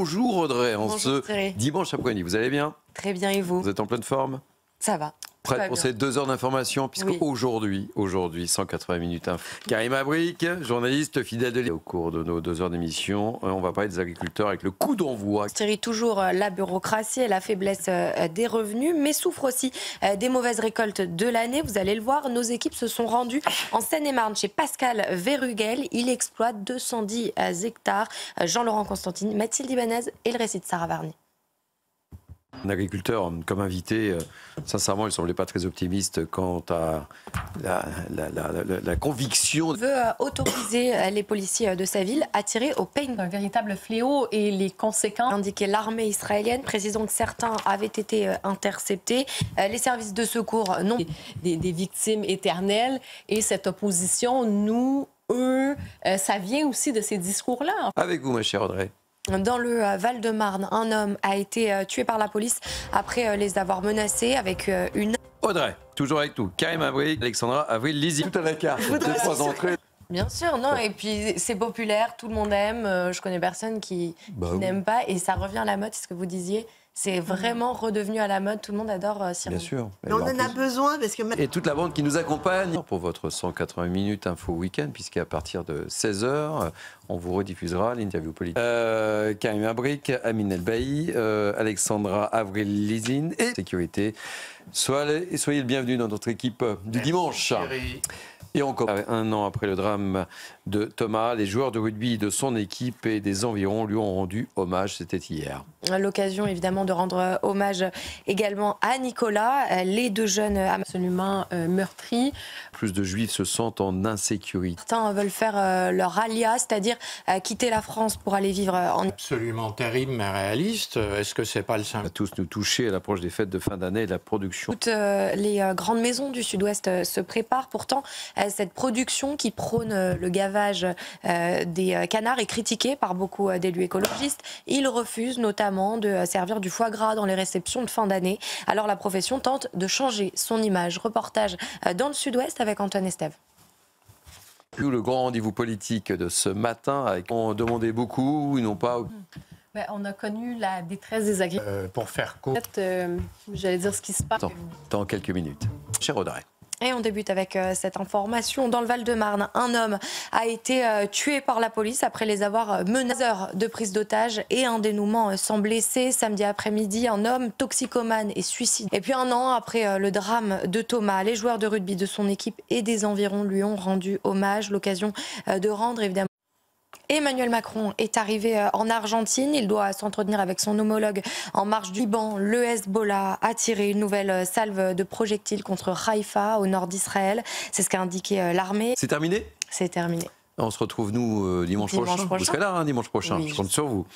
Bonjour Audrey, en Bonjour, ce Thierry. dimanche après-midi, vous allez bien? Très bien, et vous? Vous êtes en pleine forme? Ça va. Prête pour ces 2 heures d'information, puisque Oui. aujourd'hui, 180 minutes info. Karim Abric, journaliste fidèle de l'État. Au cours de nos 2 heures d'émission, on va parler des agriculteurs avec le coup d'envoi. Thierry, toujours la bureaucratie et la faiblesse des revenus, mais souffre aussi des mauvaises récoltes de l'année. Vous allez le voir, nos équipes se sont rendues en Seine-et-Marne chez Pascal Verugel. Il exploite 210 hectares. Jean-Laurent Constantine, Mathilde Ibanez et le récit de Sarah Varny. Un agriculteur comme invité, sincèrement, il ne semblait pas très optimiste quant à la conviction. Il veut autoriser les policiers de sa ville à tirer au pain. Un véritable fléau et les conséquences. Indiqué l'armée israélienne, précisant que certains avaient été interceptés. Les services de secours non. Des victimes éternelles. Et cette opposition, nous, eux, ça vient aussi de ces discours-là. Avec vous, ma chère Audrey. Dans le Val-de-Marne, un homme a été tué par la police après les avoir menacés avec une... Audrey, toujours avec nous. Karim Abric, Alexandra Avril-Lizy. Tout à la carte. 3 entrées. Bien sûr, non, et puis c'est populaire, tout le monde aime, je connais personne qui n'aime pas, et ça revient à la mode, c'est ce que vous disiez, c'est vraiment redevenu à la mode, tout le monde adore Cyril. Bien sûr. Mais on en a besoin parce que... Et toute la bande qui nous accompagne pour votre 180 minutes info week-end, puisqu'à partir de 16h, on vous rediffusera l'interview politique. Karim Abric, Amine Elbaï, Alexandra Avril-Lizy et sécurité. Soyez le bienvenu dans notre équipe du dimanche. Et encore, 1 an après le drame de Thomas, les joueurs de rugby de son équipe et des environs lui ont rendu hommage. C'était hier. L'occasion évidemment de rendre hommage également à Nicolas, les 2 jeunes Absolument meurtris. Plus de Juifs se sentent en insécurité. Certains veulent faire leur alia, c'est-à-dire quitter la France pour aller vivre en... Absolument terrible mais réaliste. Est-ce que c'est pas le On symbole? va tous nous toucher à l'approche des fêtes de fin d'année et de la production. Toutes les grandes maisons du Sud-Ouest se préparent. Pourtant, cette production qui prône le gavage des canards est critiquée par beaucoup d'élus écologistes. Ils refusent notamment de servir du foie gras dans les réceptions de fin d'année. Alors la profession tente de changer son image. Reportage dans le Sud-Ouest avec Antoine Estève. Le grand rendez-vous politique de ce matin, on demandait beaucoup, ils n'ont pas... Ben, on a connu la détresse des agriculteurs. Pour faire court. J'allais dire ce qui se passe. Dans quelques minutes. Cher Audrey. Et on débute avec cette information. Dans le Val-de-Marne, un homme a été tué par la police après les avoir menacés. Heures de prise d'otage et un dénouement sans blessé. Samedi après-midi, un homme toxicomane et suicide. Et puis 1 an après le drame de Thomas, les joueurs de rugby de son équipe et des environs lui ont rendu hommage. L'occasion de rendre évidemment... Emmanuel Macron est arrivé en Argentine. Il doit s'entretenir avec son homologue en marge du Liban. Le Hezbollah a tiré une nouvelle salve de projectiles contre Haïfa, au nord d'Israël. C'est ce qu'a indiqué l'armée. C'est terminé? C'est terminé. On se retrouve, nous, dimanche prochain. Vous serez là, dimanche prochain. Oui, je compte sur vous.